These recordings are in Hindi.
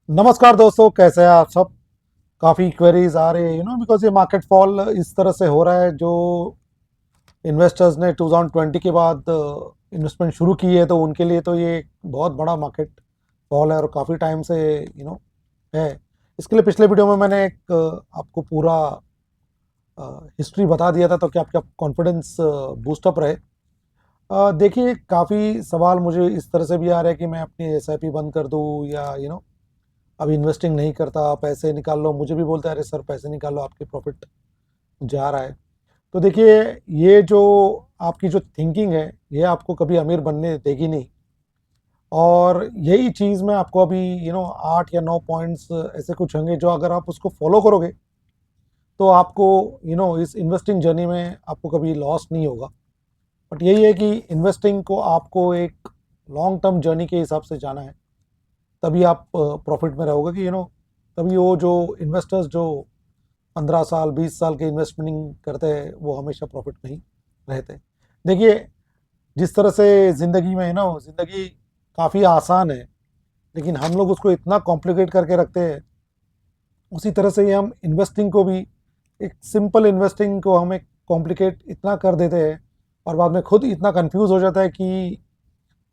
नमस्कार दोस्तों, कैसे हैं आप सब। काफ़ी क्वेरीज आ रही है बिकॉज ये मार्केट फॉल इस तरह से हो रहा है जो इन्वेस्टर्स ने 2020 के बाद इन्वेस्टमेंट शुरू की है, तो उनके लिए तो ये एक बहुत बड़ा मार्केट फॉल है और काफ़ी टाइम से है। इसके लिए पिछले वीडियो में मैंने एक आपको पूरा हिस्ट्री बता दिया था, तो कि आपका कॉन्फिडेंस बूस्टअप रहे। देखिए, काफ़ी सवाल मुझे इस तरह से भी आ रहे हैं कि मैं अपनी एसआईपी बंद कर दूं या अब इन्वेस्टिंग नहीं करता, पैसे निकाल लो। मुझे भी बोलते हैं अरे सर पैसे निकालो, आपके प्रॉफिट जा रहा है। तो देखिए, ये जो आपकी जो थिंकिंग है, ये आपको कभी अमीर बनने देगी नहीं। और यही चीज़ मैं आपको अभी 8 या 9 पॉइंट्स ऐसे कुछ होंगे जो अगर आप उसको फॉलो करोगे तो आपको इस इन्वेस्टिंग जर्नी में आपको कभी लॉस नहीं होगा। बट यही है कि इन्वेस्टिंग को आपको एक लॉन्ग टर्म जर्नी के हिसाब से जाना है, तभी आप प्रॉफिट में रहोगे कि तभी वो जो इन्वेस्टर्स जो 15 साल 20 साल के इन्वेस्टमेंट करते हैं वो हमेशा प्रॉफिट में ही रहते हैं। देखिए, जिस तरह से ज़िंदगी में ज़िंदगी काफ़ी आसान है, लेकिन हम लोग उसको इतना कॉम्प्लिकेट करके रखते हैं। उसी तरह से ही हम इन्वेस्टिंग को भी, एक सिंपल इन्वेस्टिंग को हम एक कॉम्प्लिकेट इतना कर देते हैं और बाद में खुद इतना कंफ्यूज हो जाता है कि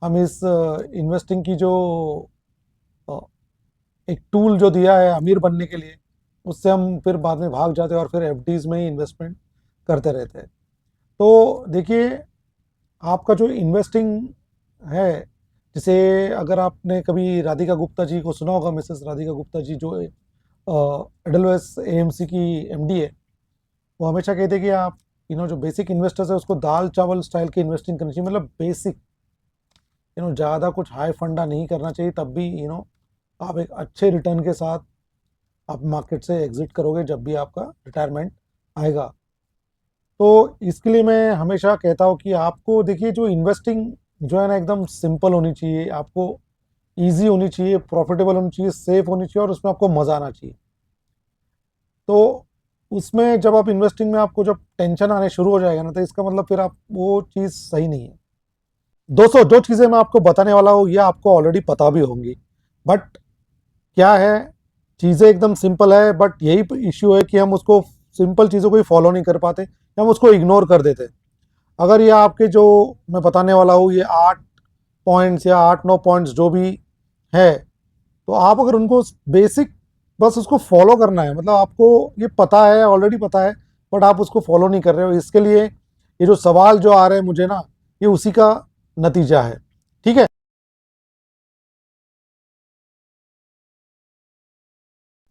हम इस इन्वेस्टिंग की जो अ, एक टूल जो दिया है अमीर बनने के लिए, उससे हम फिर बाद में भाग जाते हैं और फिर एफडीज में ही इन्वेस्टमेंट करते रहते हैं। तो देखिए, आपका जो इन्वेस्टिंग है, जैसे अगर आपने कभी राधिका गुप्ता जी को सुना होगा, मिसेस राधिका गुप्ता जी जो एडलवेस एएमसी की एमडी है, वो हमेशा कहते हैं कि आप जो बेसिक इन्वेस्टर्स है उसको दाल चावल स्टाइल की इन्वेस्टिंग करनी चाहिए। मतलब बेसिक, ज़्यादा कुछ हाई फंडा नहीं करना चाहिए, तब भी आप एक अच्छे रिटर्न के साथ आप मार्केट से एग्जिट करोगे जब भी आपका रिटायरमेंट आएगा। तो इसके लिए मैं हमेशा कहता हूँ कि आपको देखिए, जो इन्वेस्टिंग जो है ना, एकदम सिंपल होनी चाहिए, आपको इजी होनी चाहिए, प्रॉफिटेबल होनी चाहिए, सेफ होनी चाहिए और उसमें आपको मज़ा आना चाहिए। तो उसमें जब आप इन्वेस्टिंग में आपको जब टेंशन आने शुरू हो जाएगा ना, तो इसका मतलब फिर आप वो चीज़ सही नहीं है। दोस्तों, जो चीज़ें मैं आपको बताने वाला हूँ ये आपको ऑलरेडी पता भी होंगी, बट क्या है, चीज़ें एकदम सिंपल है, बट यही इश्यू है कि हम उसको सिंपल चीज़ों को ही फॉलो नहीं कर पाते या हम उसको इग्नोर कर देते। अगर ये आपके जो मैं बताने वाला हूँ, ये 8 पॉइंट्स या 8 9 पॉइंट्स जो भी है, तो आप अगर उनको बेसिक बस उसको फॉलो करना है, मतलब आपको ये पता है, ऑलरेडी पता है, बट आप उसको फॉलो नहीं कर रहे हो। इसके लिए ये जो सवाल जो आ रहे हैं मुझे ना, ये उसी का नतीजा है। ठीक है,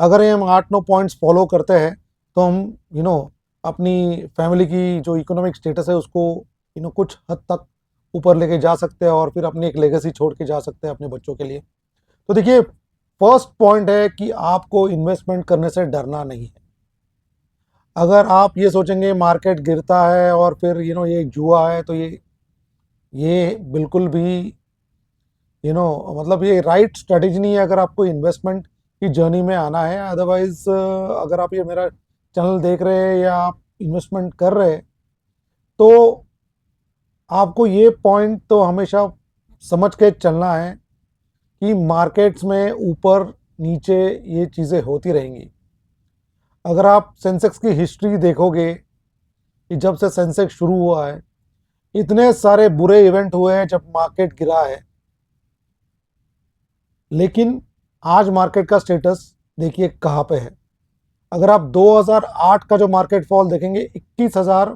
अगर ये हम 8 9 पॉइंट्स फॉलो करते हैं तो हम यू नो अपनी फैमिली की जो इकोनॉमिक स्टेटस है उसको कुछ हद तक ऊपर लेके जा सकते हैं और फिर अपनी एक लेगेसी छोड़ के जा सकते हैं अपने बच्चों के लिए। तो देखिए, फर्स्ट पॉइंट है कि आपको इन्वेस्टमेंट करने से डरना नहीं है। अगर आप ये सोचेंगे मार्केट गिरता है और फिर ये एक जुआ है, तो ये बिल्कुल भी मतलब ये राइट स्ट्रेटेजी नहीं है अगर आपको इन्वेस्टमेंट की जर्नी में आना है। अदरवाइज अगर आप ये मेरा चैनल देख रहे हैं या आप इन्वेस्टमेंट कर रहे हैं, तो आपको ये पॉइंट तो हमेशा समझ के चलना है कि मार्केट्स में ऊपर नीचे ये चीज़ें होती रहेंगी। अगर आप सेंसेक्स की हिस्ट्री देखोगे कि जब से सेंसेक्स शुरू हुआ है, इतने सारे बुरे इवेंट हुए हैं जब मार्केट गिरा है, लेकिन आज मार्केट का स्टेटस देखिए कहाँ पे है। अगर आप 2008 का जो मार्केट फॉल देखेंगे, 21,000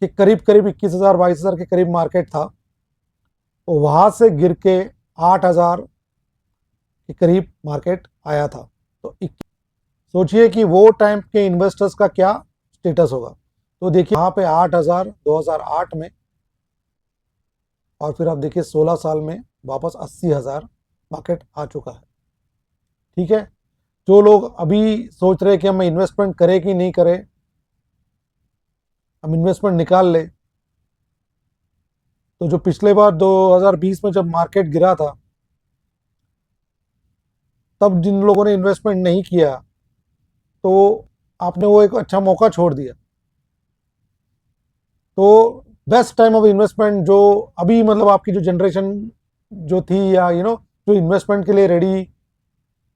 के करीब करीब 21,000 22,000 के करीब मार्केट था, तो वहां से गिर के 8,000 के करीब मार्केट आया था। तो सोचिए कि वो टाइम के इन्वेस्टर्स का क्या स्टेटस होगा। तो देखिए यहाँ पे 8,000 2008 में, और फिर आप देखिए 16 साल में वापस 80,000 मार्केट आ चुका है। ठीक है, जो लोग अभी सोच रहे हैं कि हम इन्वेस्टमेंट करें कि नहीं करें, हम इन्वेस्टमेंट निकाल ले, तो जो पिछले बार 2020 में जब मार्केट गिरा था, तब जिन लोगों ने इन्वेस्टमेंट नहीं किया, तो आपने वो एक अच्छा मौका छोड़ दिया। तो बेस्ट टाइम ऑफ इन्वेस्टमेंट जो अभी, मतलब आपकी जो जनरेशन जो थी, या जो इन्वेस्टमेंट के लिए रेडी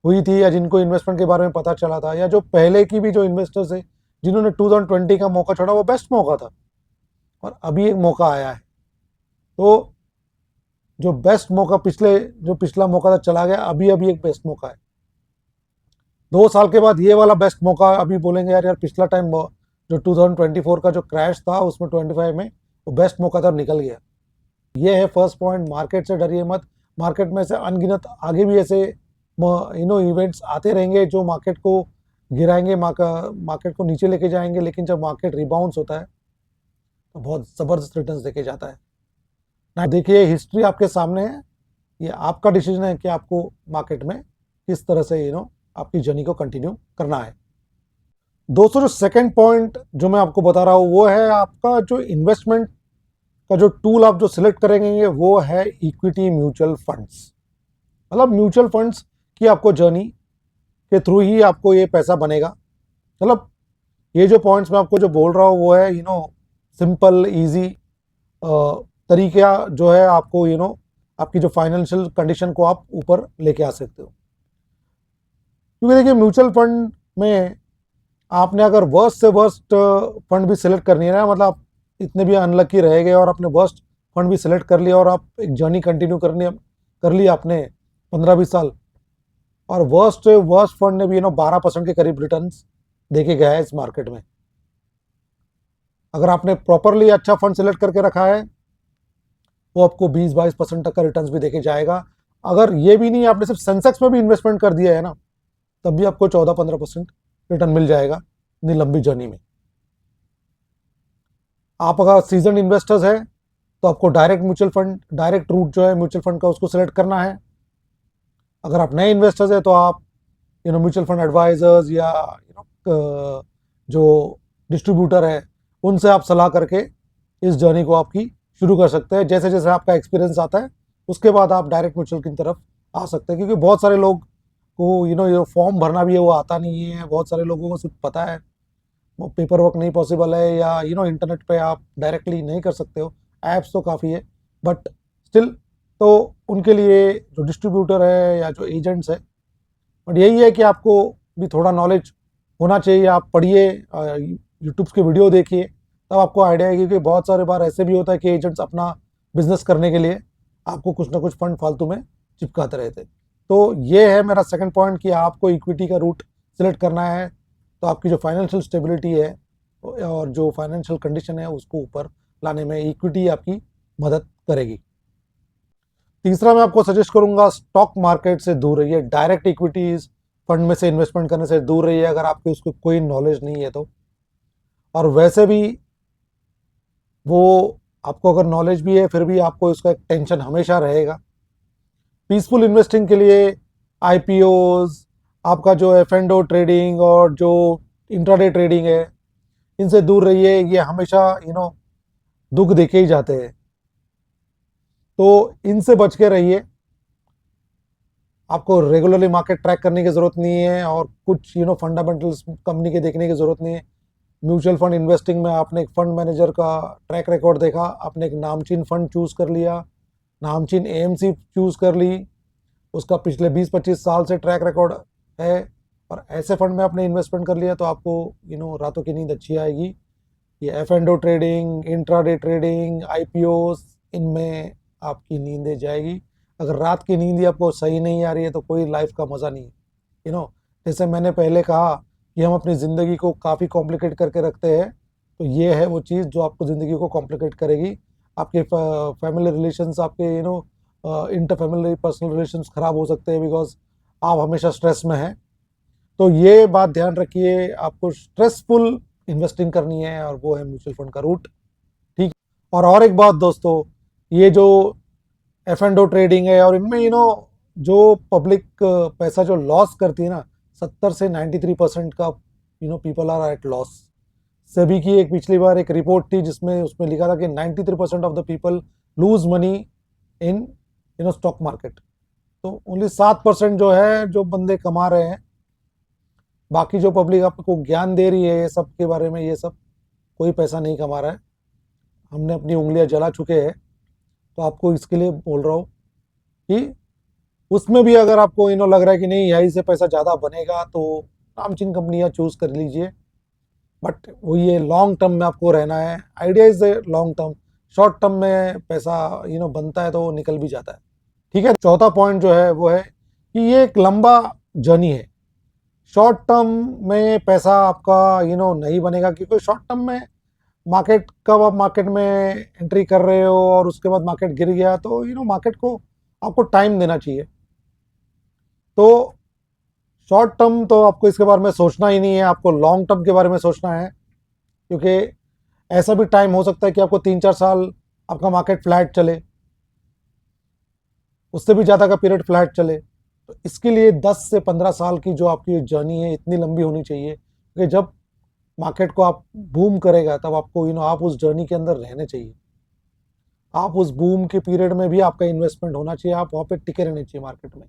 हुई थी या जिनको इन्वेस्टमेंट के बारे में पता चला था, या जो पहले की भी जो इन्वेस्टर्स है जिन्होंने 2020 का मौका छोड़ा, वो बेस्ट मौका था और अभी एक मौका आया है। तो जो बेस्ट मौका जो पिछला मौका था चला गया, अभी अभी एक बेस्ट मौका है। 2 साल के बाद ये वाला बेस्ट मौका, अभी बोलेंगे यार यार पिछला टाइम जो 2024 का जो क्रैश था उसमें 25 में वो बेस्ट मौका था और निकल गया। ये है फर्स्ट पॉइंट, मार्केट से डरिए मत। मार्केट में से अनगिनत आगे भी ऐसे इवेंट्स आते रहेंगे जो मार्केट को गिराएंगे, मार्केट को नीचे लेके जाएंगे, लेकिन जब मार्केट रिबाउंस होता है तो बहुत ज़बरदस्त रिटर्न्स देके जाता है ना। देखिए हिस्ट्री आपके सामने है, ये आपका डिसीजन है कि आपको मार्केट में किस तरह से आपकी जर्नी को कंटिन्यू करना है। दोस्तों जो सेकंड पॉइंट जो मैं आपको बता रहा हूँ वो है आपका जो इन्वेस्टमेंट का जो टूल आप जो सिलेक्ट करेंगे वो है इक्विटी म्यूचुअल फंड्स। मतलब म्यूचुअल फंड्स की आपको जर्नी के थ्रू ही आपको ये पैसा बनेगा। मतलब ये जो पॉइंट्स मैं आपको जो बोल रहा हूँ वो है सिंपल ईजी तरीका जो है आपको आपकी जो फाइनेंशियल कंडीशन को आप ऊपर लेके आ सकते हो। क्योंकि देखिए म्यूचुअल फंड में आपने अगर वर्स्ट से वर्स्ट फंड भी सिलेक्ट करनी है ना, मतलब आप इतने भी अनलकी रह गए और आपने वर्स्ट फंड भी सिलेक्ट कर लिया और आप एक जर्नी कंटिन्यू कर लिया आपने 15-20 साल, और वर्स्ट फंड ने भी 12% के करीब रिटर्न्स देके गया है इस मार्केट में। अगर आपने प्रॉपरली अच्छा फंड सिलेक्ट करके रखा है वो आपको 20-22% तक का रिटर्न्स भी देके जाएगा। अगर ये भी नहीं, आपने सिर्फ सेंसेक्स में भी इन्वेस्टमेंट कर दिया है ना, तब भी आपको 14-15% रिटर्न मिल जाएगा इतनी लंबी जर्नी में। आप अगर सीजन इन्वेस्टर्स है तो आपको डायरेक्ट रूट जो है म्यूचुअल फंड का उसको सिलेक्ट करना है। अगर आप नए इन्वेस्टर्स है तो आप म्यूचुअल फंड एडवाइजर्स या जो डिस्ट्रीब्यूटर है उनसे आप सलाह करके इस जर्नी को आपकी शुरू कर सकते हैं। जैसे जैसे आपका एक्सपीरियंस आता है उसके बाद आप डायरेक्ट म्यूचुअल की तरफ आ सकते हैं, क्योंकि बहुत सारे लोग को ये फॉर्म भरना भी है वो आता नहीं है। बहुत सारे लोगों को सिर्फ पता है वो पेपर वर्क नहीं पॉसिबल है, या इंटरनेट पे आप डायरेक्टली नहीं कर सकते हो। ऐप्स तो काफ़ी है बट स्टिल, तो उनके लिए जो डिस्ट्रीब्यूटर है या जो एजेंट्स है, बट यही है कि आपको भी थोड़ा नॉलेज होना चाहिए। आप पढ़िए, यूट्यूब के वीडियो देखिए, तब आपको आइडिया है। क्योंकि बहुत सारे बार ऐसे भी होता है कि एजेंट्स अपना बिजनेस करने के लिए आपको कुछ ना कुछ फंड फालतू में चिपकाते रहते। तो ये है मेरा सेकंड पॉइंट कि आपको इक्विटी का रूट सिलेक्ट करना है, तो आपकी जो फाइनेंशियल स्टेबिलिटी है और जो फाइनेंशियल कंडीशन है उसको ऊपर लाने में इक्विटी आपकी मदद करेगी। तीसरा मैं आपको सजेस्ट करूंगा, स्टॉक मार्केट से दूर रहिए। डायरेक्ट इक्विटीज फंड में से इन्वेस्टमेंट करने से दूर रहिए अगर आपके उसको कोई नॉलेज नहीं है तो। और वैसे भी वो आपको अगर नॉलेज भी है फिर भी आपको इसका एक टेंशन हमेशा रहेगा। पीसफुल इन्वेस्टिंग के लिए आईपीओज, आपका जो एफ&ओ ट्रेडिंग और जो इंट्राडे ट्रेडिंग है, इनसे दूर रहिए। ये हमेशा दुख देके ही जाते हैं, तो इनसे बच के रहिए। आपको रेगुलरली मार्केट ट्रैक करने की ज़रूरत नहीं है और कुछ फंडामेंटल्स कंपनी के देखने की ज़रूरत नहीं है। म्यूचुअल फंड इन्वेस्टिंग में आपने एक फंड मैनेजर का ट्रैक रिकॉर्ड देखा, आपने एक नामचीन फंड चूज़ कर लिया, नामचीन एएमसी चूज़ कर ली, उसका पिछले 20-25 साल से ट्रैक रिकॉर्ड है, और ऐसे फंड में आपने इन्वेस्टमेंट कर लिया तो आपको रातों की नींद अच्छी आएगी। ये F&O trading, intraday trading, IPOs, इनमें आपकी नींदें जाएगी। अगर रात की नींद ही आपको सही नहीं आ रही है तो कोई लाइफ का मज़ा नहीं है। जैसे मैंने पहले कहा कि हम अपनी ज़िंदगी को काफ़ी कॉम्प्लिकेट करके रखते हैं, तो ये है वो चीज़ जो आपको ज़िंदगी को कॉम्प्लिकेट करेगी। आपके फैमिली रिलेशंस, आपके इंटर फैमिली पर्सनल रिलेशंस ख़राब हो सकते हैं बिकॉज आप हमेशा स्ट्रेस में हैं। तो ये बात ध्यान रखिए, आपको स्ट्रेसफुल इन्वेस्टिंग करनी है और वो है म्यूचुअल फंड का रूट। ठीक। और एक बात दोस्तों, ये जो एफ&ओ ट्रेडिंग है और इनमें जो पब्लिक पैसा जो लॉस करती है ना, 70 से 93% का people are at loss. SEBI की एक पिछली बार एक रिपोर्ट थी जिसमें उसमें लिखा था कि 93% of the people lose money in stock market. तो ओनली 7% जो है जो बंदे कमा रहे हैं। बाकी जो पब्लिक आपको ज्ञान दे रही है ये सब के बारे में, ये सब कोई पैसा नहीं कमा रहा है। हमने अपनी उंगलियां जला चुके हैं। तो आपको इसके लिए बोल रहा हूँ कि उसमें भी अगर आपको लग रहा है कि नहीं यहीं से पैसा ज़्यादा बनेगा तो नामचीन कंपनियां चूज कर लीजिए। बट वो ये लॉन्ग टर्म में आपको रहना है। Idea is long term. Short term में पैसा बनता है तो वो निकल भी जाता है। ठीक है, चौथा पॉइंट जो है वो है कि ये एक लंबा जर्नी है। शॉर्ट टर्म में पैसा आपका नहीं बनेगा, क्योंकि शॉर्ट टर्म में मार्केट, कब आप मार्केट में एंट्री कर रहे हो और उसके बाद मार्केट गिर गया तो मार्केट को आपको टाइम देना चाहिए। तो शॉर्ट टर्म तो आपको इसके बारे में सोचना ही नहीं है, आपको लॉन्ग टर्म के बारे में सोचना है। क्योंकि ऐसा भी टाइम हो सकता है कि आपको 3-4 साल आपका मार्केट फ्लैट चले, उससे भी ज़्यादा का पीरियड फ्लैट चले। तो इसके लिए 10 से 15 साल की जो आपकी जर्नी है इतनी लंबी होनी चाहिए कि जब मार्केट को आप बूम करेगा तब आपको आप उस जर्नी के अंदर रहने चाहिए। आप उस बूम के पीरियड में भी आपका इन्वेस्टमेंट होना चाहिए, आप वहाँ पे टिके रहने चाहिए मार्केट में।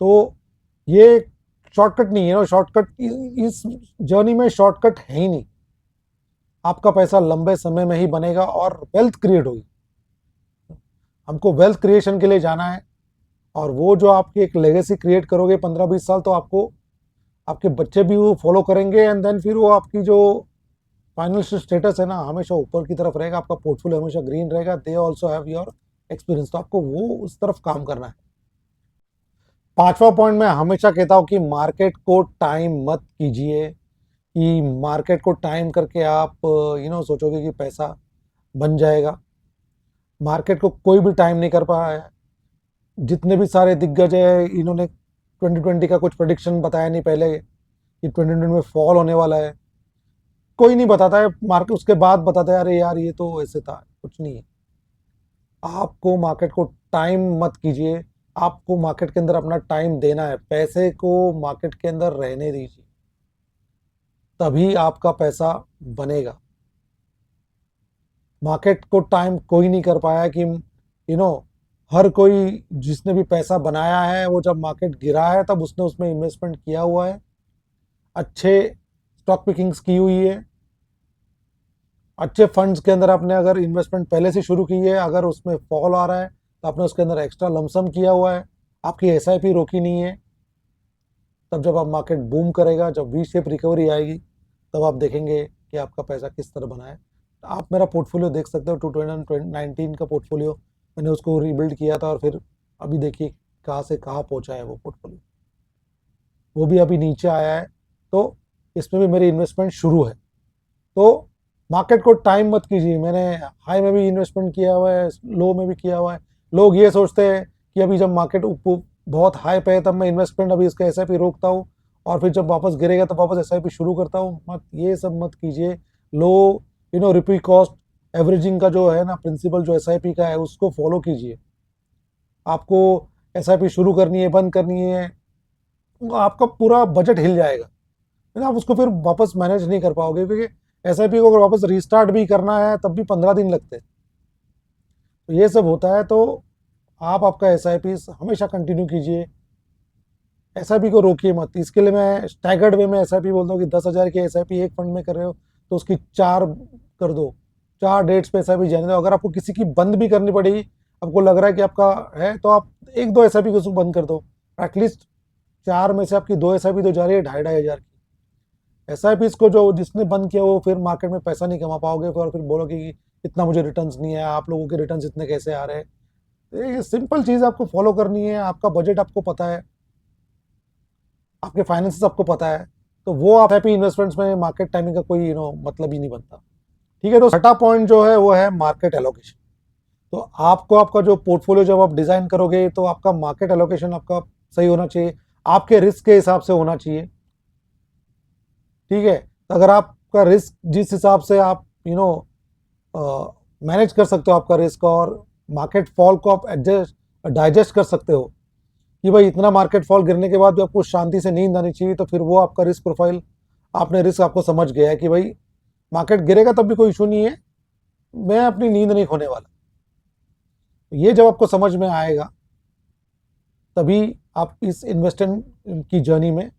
तो ये शॉर्टकट नहीं है ना, शॉर्टकट इस जर्नी में शॉर्टकट है ही नहीं। आपका पैसा लंबे समय में ही बनेगा और वेल्थ क्रिएट होगी। हमको वेल्थ क्रिएशन के लिए जाना है, और वो जो आपकी एक लेगेसी क्रिएट करोगे 15-20 साल, तो आपको आपके बच्चे भी वो फॉलो करेंगे, एंड देन फिर वो आपकी जो फाइनेंशियल स्टेटस है ना हमेशा ऊपर की तरफ रहेगा, आपका पोर्टफोलियो हमेशा ग्रीन रहेगा। They also have your experience, तो आपको वो उस तरफ काम करना है। पांचवा पॉइंट मैं हमेशा कहता हूं कि मार्केट को टाइम मत कीजिए, कि मार्केट को टाइम करके आप सोचोगे कि पैसा बन जाएगा। मार्केट को कोई भी टाइम नहीं कर पाया है। जितने भी सारे दिग्गज है इन्होंने 2020 का कुछ प्रेडिक्शन बताया नहीं पहले कि 2020 में फॉल होने वाला है, कोई नहीं बताता है। मार्केट उसके बाद बताता है अरे यार ये तो ऐसे था, कुछ नहीं है। आपको मार्केट को टाइम मत कीजिए, आपको मार्केट के अंदर अपना टाइम देना है। पैसे को मार्केट के अंदर रहने दीजिए, तभी आपका पैसा बनेगा। मार्केट को टाइम कोई नहीं कर पाया कि हर कोई जिसने भी पैसा बनाया है वो जब मार्केट गिरा है तब उसने उसमें इन्वेस्टमेंट किया हुआ है, अच्छे स्टॉक पिकिंग्स की हुई है, अच्छे फंड्स के अंदर आपने अगर इन्वेस्टमेंट पहले से शुरू की है, अगर उसमें फॉल आ रहा है तो आपने उसके अंदर एक्स्ट्रा लमसम किया हुआ है, आपकी एसआईपी रोकी नहीं है। तब जब आप मार्केट बूम करेगा, जब वी शेप रिकवरी आएगी, तब आप देखेंगे कि आपका पैसा किस तरह बना है। आप मेरा पोर्टफोलियो देख सकते हो, 2019 का पोर्टफोलियो मैंने उसको रीबिल्ड किया था, और फिर अभी देखिए कहाँ से कहाँ पहुँचा है वो पोर्टफोलियो, वो भी अभी नीचे आया है। तो इसमें भी मेरी इन्वेस्टमेंट शुरू है। तो मार्केट को टाइम मत कीजिए। मैंने हाई में भी इन्वेस्टमेंट किया हुआ है, लो में भी किया हुआ है। लोग ये सोचते हैं कि अभी जब मार्केट बहुत हाई पे है तब मैं इन्वेस्टमेंट अभी इसका एसआईपी रोकता हूँ, और फिर जब वापस गिरेगा तब वापस एसआईपी शुरू करता हूँ। मत, ये सब मत कीजिए। लो रिपीट कॉस्ट एवरेजिंग का जो है ना प्रिंसिपल, जो एसआईपी का है, उसको फॉलो कीजिए। आपको एसआईपी शुरू करनी है, बंद करनी है, आपका पूरा बजट हिल जाएगा, लेकिन आप उसको फिर वापस मैनेज नहीं कर पाओगे, क्योंकि एसआईपी को अगर वापस रिस्टार्ट भी करना है तब भी 15 दिन लगते हैं। तो ये सब होता है। तो आप आपका एसआईपी हमेशा कंटिन्यू कीजिए, एसआईपी को रोकिए मत। इसके लिए मैं स्टैगर्ड वे में एसआईपी बोलता हूँ कि 10,000 की एसआईपी एक फंड में कर रहे हो तो उसकी 4 कर दो, 4 डेट्स पे एसआईपी जाने दो। अगर आपको किसी की बंद भी करनी पड़ेगी, आपको लग रहा है कि आपका है, तो आप 1-2 एसआईपी को बंद कर दो। एटलीस्ट 4 में से आपकी 2 एसआईपी तो जा रही है 2,500 की। एसआईपी को जो जिसने बंद किया वो फिर मार्केट में पैसा नहीं कमा पाओगे, और फिर बोलोगे कि इतना मुझे रिटर्न्स नहीं है, आप लोगों के रिटर्न्स इतने कैसे आ रहे हैं। ये सिंपल चीज़ आपको फॉलो करनी है। आपका बजट आपको पता है, आपके फाइनेंसेस आपको पता है, तो वो आप हैप्पी इन्वेस्टमेंट्स में मार्केट टाइमिंग का कोई मतलब ही नहीं बनता। ठीक है, तो छठा पॉइंट जो है वो है मार्केट एलोकेशन। तो आपको आपका जो पोर्टफोलियो जब आप डिजाइन करोगे तो आपका मार्केट एलोकेशन आपका सही होना चाहिए, आपके रिस्क के हिसाब से होना चाहिए। ठीक है, तो अगर आपका रिस्क जिस हिसाब से आप मैनेज कर सकते हो आपका रिस्क, और मार्केट फॉल को आप एडजस्ट डाइजेस्ट कर सकते हो कि भाई इतना मार्केट फॉल गिरने के बाद भी आपको शांति से नींद आनी चाहिए, तो फिर वो आपका रिस्क प्रोफाइल, आपने रिस्क आपको समझ गया है कि भाई मार्केट गिरेगा तब भी कोई इशू नहीं है, मैं अपनी नींद नहीं खोने वाला। ये जब आपको समझ में आएगा तभी आप इस इन्वेस्टमेंट की जर्नी में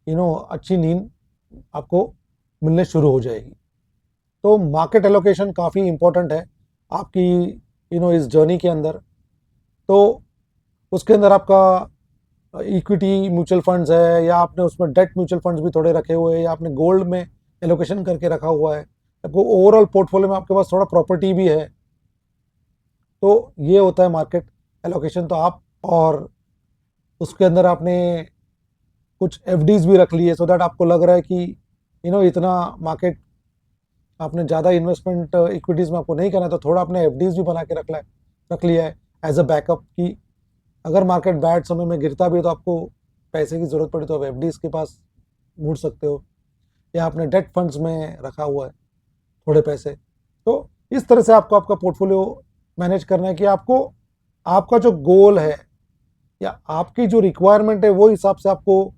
अच्छी नींद आपको मिलने शुरू हो जाएगी। तो मार्केट एलोकेशन काफ़ी इंपॉर्टेंट है आपकी इस जर्नी के अंदर। तो उसके अंदर आपका इक्विटी म्यूचुअल फंड्स है, या आपने उसमें डेट म्यूचुअल फंड्स भी थोड़े रखे हुए हैं, या आपने गोल्ड में एलोकेशन करके रखा हुआ है, आपको ओवरऑल पोर्टफोलियो में आपके पास थोड़ा प्रॉपर्टी भी है, तो ये होता है मार्केट एलोकेशन। तो आप, और उसके अंदर आपने कुछ एफडीज भी रख ली है, सो दैट आपको लग रहा है कि इतना मार्केट, आपने ज़्यादा इन्वेस्टमेंट इक्विटीज़ में आपको नहीं करना है, तो थोड़ा आपने एफडीज भी बना के रख लिया है एज अ बैकअप, कि अगर मार्केट बैड समय में गिरता भी है तो आपको पैसे की ज़रूरत पड़ी तो आप एफडीज के पास मुड़ सकते हो, या आपने डेट फंड्स में रखा हुआ है थोड़े पैसे। तो इस तरह से आपको आपका पोर्टफोलियो मैनेज करना है कि आपको आपका जो गोल है या आपकी जो रिक्वायरमेंट है वो हिसाब से आपको,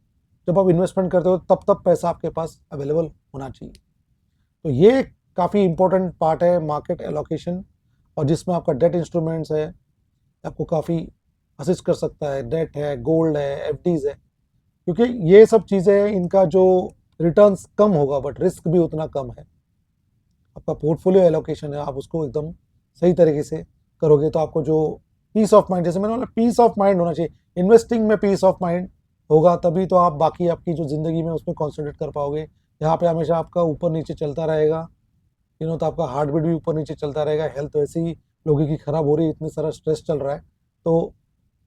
जब आप इन्वेस्टमेंट करते हो तब तब पैसा आपके पास अवेलेबल होना चाहिए। तो ये काफ़ी इंपॉर्टेंट पार्ट है मार्केट एलोकेशन, और जिसमें आपका डेट इंस्ट्रूमेंट्स है, आपको काफ़ी असिस्ट कर सकता है। डेट है, गोल्ड है, एफडीज है, क्योंकि ये सब चीज़ें हैं, इनका जो रिटर्न्स कम होगा बट रिस्क भी उतना कम है। आपका पोर्टफोलियो एलोकेशन है, आप उसको एकदम सही तरीके से करोगे तो आपको जो पीस ऑफ माइंड, जैसे मैंने बोला पीस ऑफ माइंड होना चाहिए, इन्वेस्टिंग में पीस ऑफ माइंड होगा तभी तो आप बाकी आपकी जो ज़िंदगी में उसमें कॉन्सेंट्रेट कर पाओगे। यहाँ पे हमेशा आपका ऊपर नीचे चलता रहेगा, तो आपका हार्ट बीट भी ऊपर नीचे चलता रहेगा, हेल्थ वैसे ही लोगों की खराब हो रही है, इतनी सारा स्ट्रेस चल रहा है, तो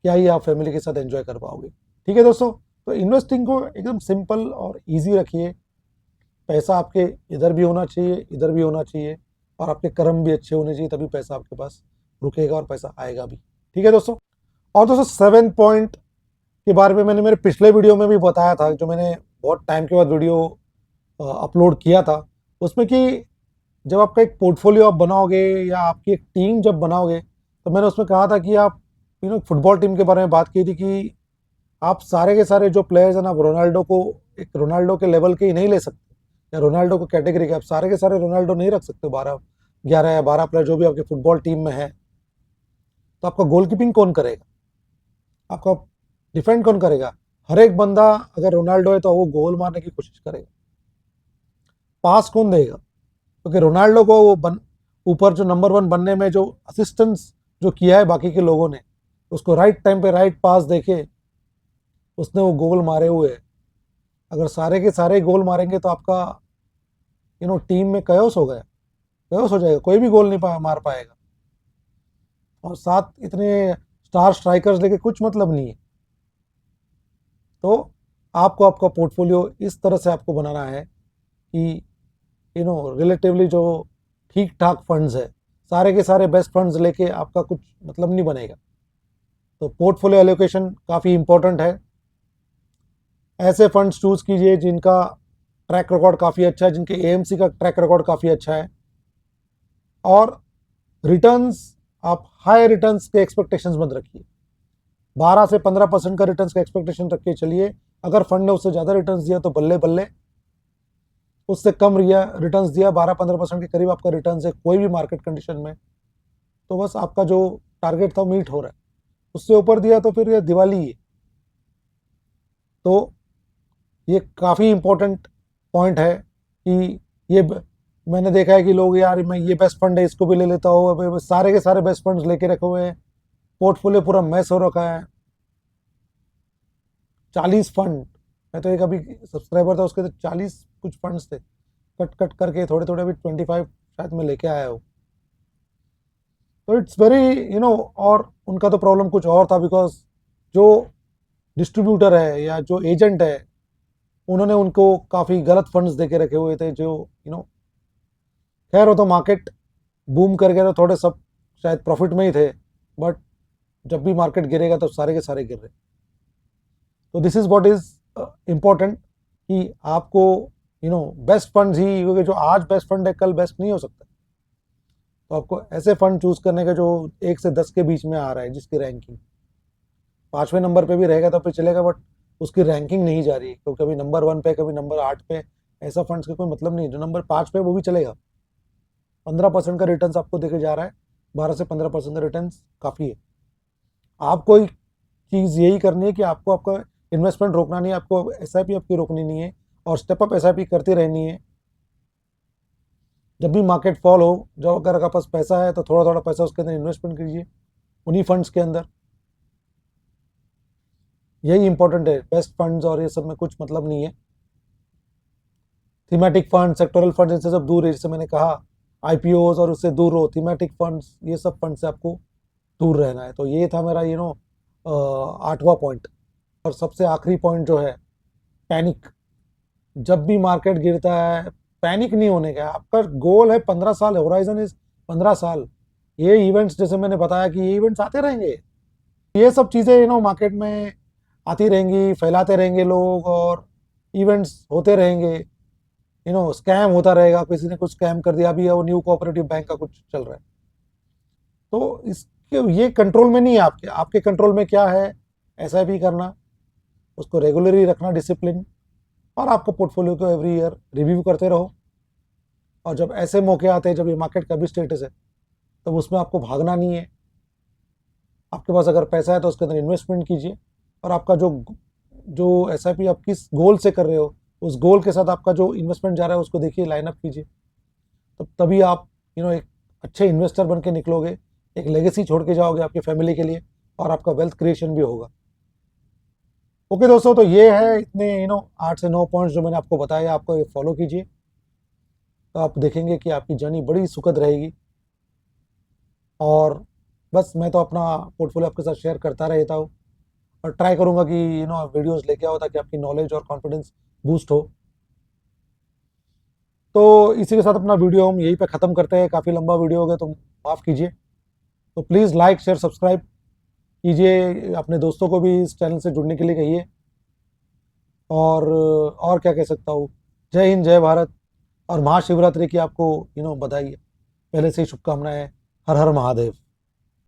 क्या ही आप फैमिली के साथ एंजॉय कर पाओगे। ठीक है दोस्तों, तो इन्वेस्टिंग को एकदम सिंपल और ईजी रखिए। पैसा आपके इधर भी होना चाहिए, इधर भी होना चाहिए, और आपके कर्म भी अच्छे होने चाहिए, तभी पैसा आपके पास रुकेगा और पैसा आएगा भी। ठीक है दोस्तों। और दोस्तों 7 पॉइंट के बारे में मैंने मेरे पिछले वीडियो में भी बताया था, जो मैंने बहुत टाइम के बाद वीडियो अपलोड किया था, उसमें कि जब आपका एक पोर्टफोलियो आप बनाओगे या आपकी एक टीम जब बनाओगे, तो मैंने उसमें कहा था कि आप फुटबॉल टीम के बारे में बात की थी कि आप सारे के सारे जो प्लेयर्स हैं ना, आप रोनाल्डो को एक रोनाल्डो के लेवल के ही नहीं ले सकते, या रोनाल्डो को कैटेगरी के आप सारे के सारे रोनाल्डो नहीं रख सकते। 11 या 12 प्लेयर जो भी आपके फुटबॉल टीम में है, तो आपका गोलकीपिंग कौन करेगा, आपका डिफेंड कौन करेगा? हर एक बंदा अगर रोनाल्डो है तो वो गोल मारने की कोशिश करेगा, पास कौन देगा? क्योंकि रोनाल्डो को वो ऊपर जो नंबर 1 बनने में जो असिस्टेंस जो किया है बाकी के लोगों ने, उसको राइट टाइम पे राइट पास देके उसने वो गोल मारे हुए हैं। अगर सारे के सारे गोल मारेंगे तो आपका टीम में कयोस हो गया, कयोस हो जाएगा, कोई भी गोल नहीं मार पाएगा, और साथ इतने स्टार स्ट्राइकर्स लेके कुछ मतलब नहीं है। तो आपको आपका पोर्टफोलियो इस तरह से आपको बनाना है कि रिलेटिवली जो ठीक ठाक फंड्स है, सारे के सारे बेस्ट फंड्स लेके आपका कुछ मतलब नहीं बनेगा। तो पोर्टफोलियो एलोकेशन काफ़ी इंपॉर्टेंट है। ऐसे फंड्स चूज कीजिए जिनका ट्रैक रिकॉर्ड काफ़ी अच्छा है, जिनके एएमसी का ट्रैक रिकॉर्ड काफ़ी अच्छा है, और रिटर्न्स, आप हाई रिटर्न्स के एक्सपेक्टेशंस मत रखिए। 12 से 15% का रिटर्न्स का एक्सपेक्टेशन रख के चलिए। अगर फंड ने उससे ज़्यादा रिटर्न्स दिया तो बल्ले बल्ले, उससे कम रिटर्न्स दिया, 12-15% के करीब आपका रिटर्न्स है कोई भी मार्केट कंडीशन में, तो बस आपका जो टारगेट था मीट हो रहा है। उससे ऊपर दिया तो फिर ये दिवाली है। तो ये काफ़ी इंपॉर्टेंट पॉइंट है कि ये मैंने देखा है कि लोग, यार मैं ये बेस्ट फंड है इसको भी ले लेता हूँ, अब सारे के सारे बेस्ट फंड्स लेके रखे हुए हैं, पोर्टफोलियो पूरा मैस हो रखा है। 40 फंड, मैं तो एक अभी सब्सक्राइबर था उसके तो 40 कुछ फंड्स थे, कट कट करके थोड़े थोड़े, अभी 25 शायद मैं लेके आया हूँ। तो इट्स वेरी और उनका तो प्रॉब्लम कुछ और था, बिकॉज जो डिस्ट्रीब्यूटर है या जो एजेंट है, उन्होंने उनको काफ़ी गलत फंड्स देके रखे हुए थे, जो खैर वो तो मार्केट बूम कर गया तो थोड़े सब शायद प्रॉफिट में ही थे, बट जब भी मार्केट गिरेगा तो सारे के सारे गिर रहे। तो this is what is important कि आपको बेस्ट फंड्स ही, क्योंकि जो आज बेस्ट फंड है कल बेस्ट नहीं हो सकता। तो आपको ऐसे फंड चूज करने का जो 1 से 10 के बीच में आ रहा है, जिसकी रैंकिंग 5वें नंबर पे भी रहेगा तो फिर चलेगा, बट उसकी रैंकिंग नहीं जा रही है, क्योंकि कभी नंबर 1 पे कभी नंबर 8 पे, ऐसा फंड्स का कोई मतलब नहीं। जो नंबर 5 पे वो भी चलेगा, 15% का रिटर्न आपको देके जा रहा है, 12 से 15% का रिटर्न काफ़ी है। आपको चीज़ यही करनी है कि आपको आपका इन्वेस्टमेंट रोकना नहीं है, आपको एसआईपी आपकी रोकनी नहीं है, और स्टेप अप एसआईपी करती रहनी है। जब भी मार्केट फॉल हो, जब अगर आपके पास पैसा है तो थोड़ा थोड़ा पैसा उसके अंदर इन्वेस्टमेंट कीजिए, उन्हीं फंड्स के अंदर। यही इंपॉर्टेंट है। बेस्ट फंड्स और ये सब में कुछ मतलब नहीं है। थीमेटिक फंड, सेक्टोरल फंड, इनसे सब दूर है। जैसे मैंने कहा आईपीओज और उससे दूर रहो, थीमेटिक फंड्स, ये सब फंड से आपको दूर रहना है। तो ये था मेरा 8वां पॉइंट। और सबसे आखिरी पॉइंट जो है, पैनिक। जब भी मार्केट गिरता है, पैनिक नहीं होने का। आपका गोल है 15 साल, होराइजन इज 15 साल। ये इवेंट्स, जैसे मैंने बताया कि ये इवेंट्स आते रहेंगे। ये सब चीज़ें मार्केट में आती रहेंगी, फैलाते रहेंगे लोग, और इवेंट्स होते रहेंगे। स्कैम होता रहेगा, किसी ने कुछ स्कैम कर दिया। अभी वो न्यू कोऑपरेटिव बैंक का कुछ चल रहा है। तो इसके ये कंट्रोल में नहीं है आपके। आपके कंट्रोल में क्या है? एसआईपी करना, उसको रेगुलरली रखना, डिसिप्लिन, और आपको पोर्टफोलियो को एवरी ईयर रिव्यू करते रहो। और जब ऐसे मौके आते हैं, जब ये मार्केट का भी स्टेटस है, तब उसमें आपको भागना नहीं है। आपके पास अगर पैसा है तो उसके अंदर इन्वेस्टमेंट कीजिए, और आपका जो जो एसआईपी आप किस गोल से कर रहे हो, उस गोल के साथ आपका जो इन्वेस्टमेंट जा रहा है उसको देखिए, लाइन अप कीजिए। तो तभी आप एक अच्छे इन्वेस्टर बन के निकलोगे, एक लेगेसी छोड़ के जाओगे आपके फैमिली के लिए, और आपका वेल्थ क्रिएशन भी होगा। ओके दोस्तों, तो ये है इतने 8 से 9 पॉइंट्स जो मैंने आपको बताया, आपको ये फॉलो कीजिए, तो आप देखेंगे कि आपकी जर्नी बड़ी सुखद रहेगी। और बस मैं तो अपना पोर्टफोलियो आपके साथ शेयर करता रहता हूँ, और ट्राई करूँगा कि वीडियोस लेके आओ, ताकि आपकी नॉलेज और कॉन्फिडेंस बूस्ट हो। तो इसी के साथ अपना वीडियो हम यहीं पे ख़त्म करते हैं। काफ़ी लंबा वीडियो हो गया तो माफ़ कीजिए। तो प्लीज़ लाइक, शेयर, सब्सक्राइब कीजिए। अपने दोस्तों को भी इस चैनल से जुड़ने के लिए कहिए। और क्या कह सकता हूँ, जय हिंद, जय भारत, और महाशिवरात्रि की आपको बधाई है, पहले से ही शुभकामनाएं। हर हर महादेव।